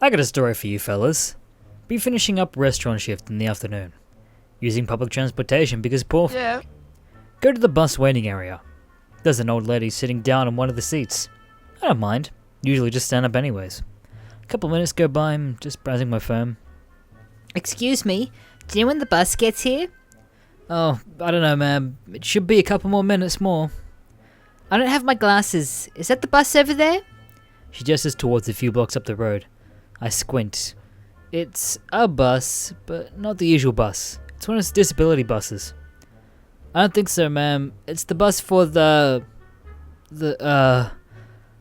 I got a story for you fellas. Be finishing up restaurant shift in the afternoon. Using public transportation because Yeah. Go to the bus waiting area. There's an old lady sitting down on one of the seats. I don't mind. Usually just stand up anyways. A couple minutes go by, I'm just browsing my phone. Excuse me, do you know when the bus gets here? Oh, I don't know, ma'am. It should be a couple more minutes more. I don't have my glasses. Is that the bus over there? She gestures towards a few blocks up the road. I squint. It's a bus, but not the usual bus. It's one of those disability buses. I don't think so, ma'am. It's the bus for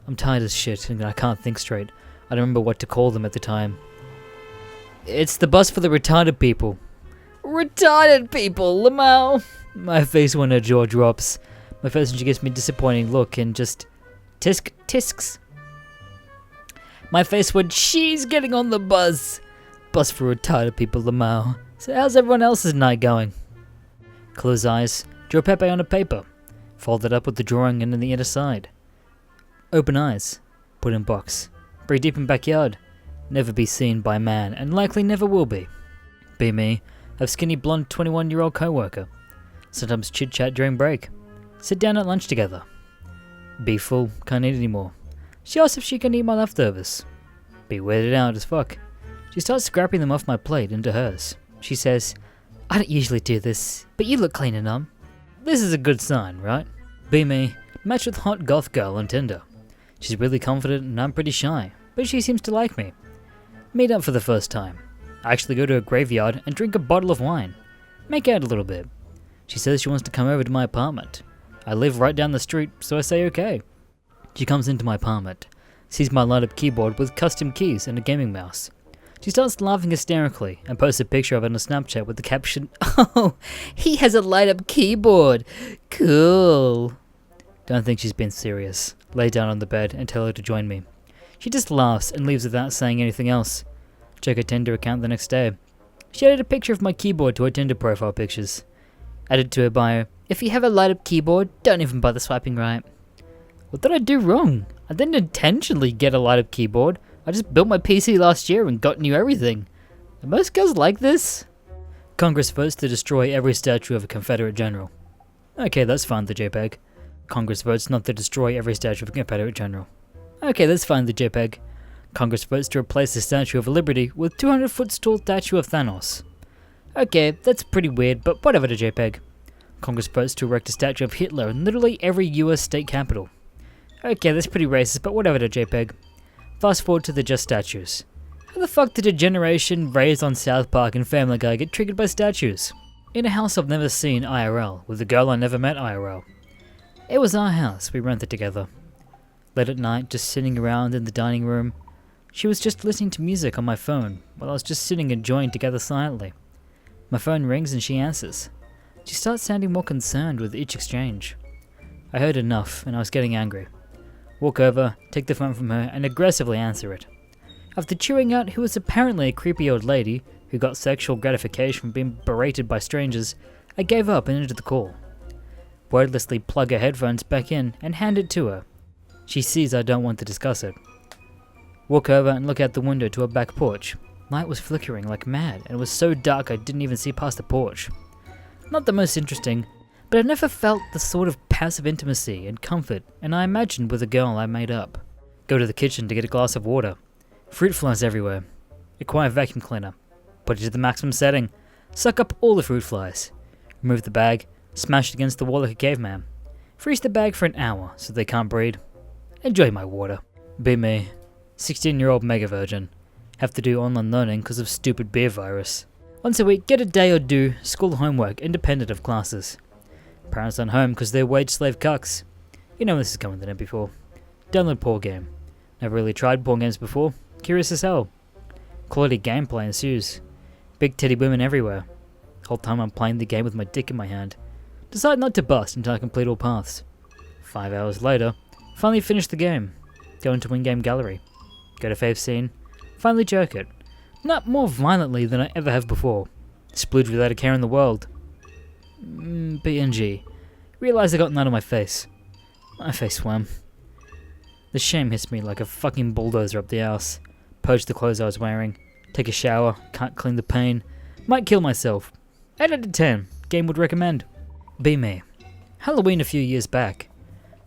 I'm tired as shit and I can't think straight. I don't remember what to call them at the time. It's the bus for the retarded people. Retarded people, Lamau! My face when her jaw drops. My face when she gives me a disappointing look and just tisks. My face when she's getting on the bus. Bus for retarded people, Lamau. So how's everyone else's night going? Close eyes. Draw Pepe on a paper. Fold it up with the drawing and in the inner side. Open eyes. Put in box. Breathe deep in backyard. Never be seen by man and likely never will be. Be me. Have skinny blonde 21-year-old co-worker. Sometimes chit chat during break. Sit down at lunch together. Be full. Can't eat anymore. She asks if she can eat my leftovers. Be weirded out as fuck. She starts scrapping them off my plate into hers. She says, I don't usually do this, but you look clean and numb. This is a good sign, right? Be me. Match with hot goth girl on Tinder. She's really confident and I'm pretty shy, but she seems to like me. Meet up for the first time. I actually go to a graveyard and drink a bottle of wine. Make out a little bit. She says she wants to come over to my apartment. I live right down the street, so I say okay. She comes into my apartment, sees my light-up keyboard with custom keys and a gaming mouse. She starts laughing hysterically and posts a picture of it on Snapchat with the caption, "Oh, he has a light-up keyboard. Cool." Don't think she's been serious. Lay down on the bed and tell her to join me. She just laughs and leaves without saying anything else. Check her Tinder account the next day. She added a picture of my keyboard to her Tinder profile pictures. Added to her bio, if you have a light-up keyboard, don't even bother swiping right. What did I do wrong? I didn't intentionally get a light-up keyboard. I just built my PC last year and got new everything. Are most girls like this? Congress votes to destroy every statue of a Confederate general. Okay, that's fine, the JPEG. Congress votes not to destroy every statue of a Confederate general. Okay, that's fine, the JPEG. Congress votes to replace the Statue of Liberty with 200-foot tall statue of Thanos. Okay, that's pretty weird, but whatever, the JPEG. Congress votes to erect a statue of Hitler in literally every US state capital. Okay, that's pretty racist, but whatever, the JPEG. Fast forward to the just statues. How the fuck did a generation raised on South Park and Family Guy get triggered by statues? In a house I've never seen IRL, with a girl I never met IRL. It was our house, we rented together. Late at night, just sitting around in the dining room. She was just listening to music on my phone, while I was just sitting enjoying together silently. My phone rings and she answers. She starts sounding more concerned with each exchange. I heard enough, and I was getting angry. Walk over, take the phone from her, and aggressively answer it. After chewing out who was apparently a creepy old lady who got sexual gratification from being berated by strangers, I gave up and ended the call. Wordlessly plug her headphones back in and hand it to her. She sees I don't want to discuss it. Walk over and look out the window to her back porch. Light was flickering like mad, and it was so dark I didn't even see past the porch. Not the most interesting, but I've never felt the sort of passive intimacy and comfort, and I imagined with a girl I made up. Go to the kitchen to get a glass of water. Fruit flies everywhere. Acquire vacuum cleaner. Put it to the maximum setting. Suck up all the fruit flies. Remove the bag. Smash it against the wall like a caveman. Freeze the bag for an hour so they can't breed. Enjoy my water. Be me. 16-year-old mega virgin. Have to do online learning because of stupid beer virus. Once a week, get a day or do school homework independent of classes. Parents aren't home because they're wage slave cucks. You know this is coming to them before. Download Poor Game. Never really tried porn games before. Curious as hell. Quality gameplay ensues. Big titty women everywhere. Whole time I'm playing the game with my dick in my hand. Decide not to bust until I complete all paths. 5 hours later, finally finish the game. Go into in-game gallery. Go to fave scene. Finally jerk it. Not more violently than I ever have before. Splooge without a care in the world. BNG. Realised I got none on my face. My face swam. The shame hits me like a fucking bulldozer up the ass. purge the clothes I was wearing, take a shower, can't clean the pain, might kill myself. 8 out of 10, game would recommend. Be me. Halloween a few years back.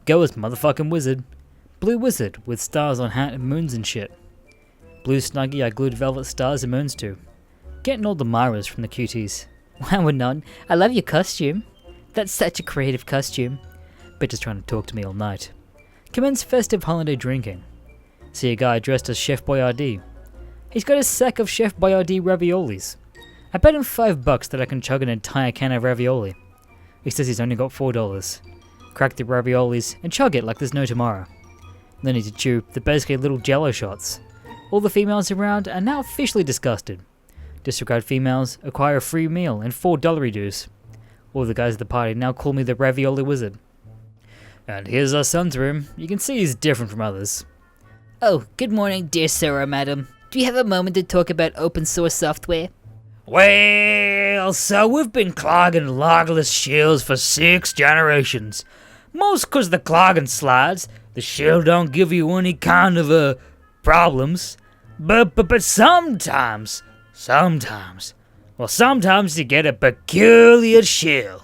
Go as motherfucking wizard. Blue wizard with stars on hat and moons and shit. Blue snuggie I glued velvet stars and moons to. Getting all the Myras from the cuties. Wow, none. I love your costume. That's such a creative costume. Bitches trying to talk to me all night. Commence festive holiday drinking. See a guy dressed as Chef Boyardee. He's got a sack of Chef Boyardee raviolis. I bet him $5 that I can chug an entire can of ravioli. He says he's only got $4. Crack the raviolis and chug it like there's no tomorrow. No need to chew, they're basically little jello shots. All the females around are now officially disgusted. Disregard females, acquire a free meal and $4 dues. All the guys at the party now call me the ravioli wizard. And here's our son's room. You can see he's different from others. Oh, good morning, dear sir or madam. Do you have a moment to talk about open source software? Well, so we've been clogging logless shills for 6 generations. Most 'cause the clogging slides, the shill don't give you any kind of problems. But sometimes you get a peculiar shill.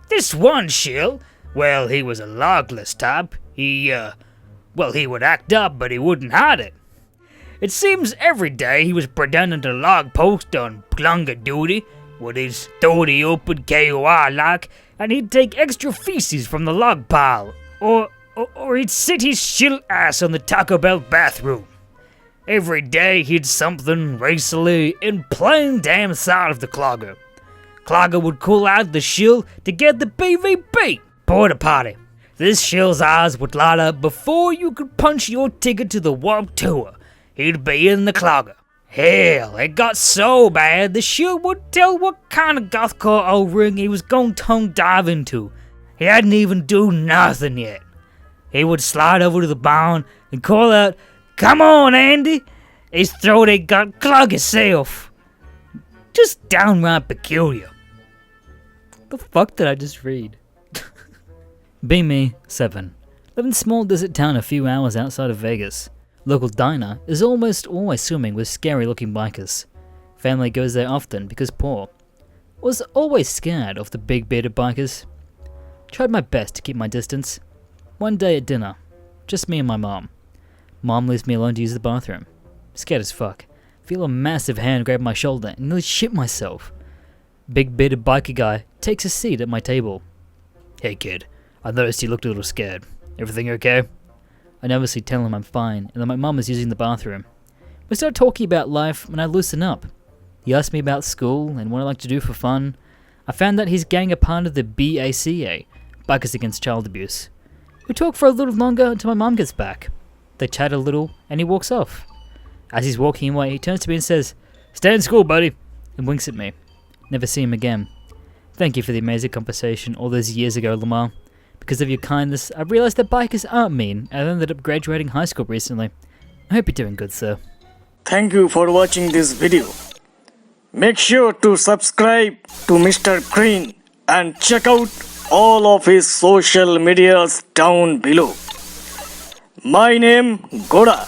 This one shill, well, he was a logless type. He would act up, but he wouldn't hide it. It seems every day he was pretending to log post on plunger duty, with his throaty open KOI like, and he'd take extra feces from the log pile, or he'd sit his shill ass on the Taco Bell bathroom. Every day he'd something racily in plain damn sight of the clogger. Clogger would call out the shill to get the PvP, porta potty. This shill's eyes would light up before you could punch your ticket to the Warped Tour. He'd be in the clogger. Hell, it got so bad the shill would tell what kind of gothcore O-ring he was going to dive into. He hadn't even do nothing yet. He would slide over to the barn and call out, "Come on, Andy!" His throat ain't got clog itself. Just downright peculiar. The fuck did I just read? Be me, 7. Live in small desert town a few hours outside of Vegas. Local diner is almost always swimming with scary looking bikers. Family goes there often because poor. Was always scared of the big bearded bikers. Tried my best to keep my distance. One day at dinner, just me and my mom. Mom leaves me alone to use the bathroom. Scared as fuck. Feel a massive hand grab my shoulder and nearly shit myself. Big bearded biker guy takes a seat at my table. "Hey kid, I noticed you looked a little scared. Everything okay?" I nervously tell him I'm fine and that my mum is using the bathroom. We start talking about life and I loosen up. He asked me about school and what I like to do for fun. I found that his gang are part of the BACA, Bikers Against Child Abuse. We talk for a little longer until my mum gets back. They chat a little and he walks off. As he's walking away, he turns to me and says, "Stay in school, buddy," and winks at me. Never see him again. Thank you for the amazing conversation all those years ago, Lamar. Because of your kindness, I realized that bikers aren't mean, and I ended up graduating high school recently. I hope you're doing good, sir. Thank you for watching this video. Make sure to subscribe to Mr. Green and check out all of his social medias down below. My name, Goda.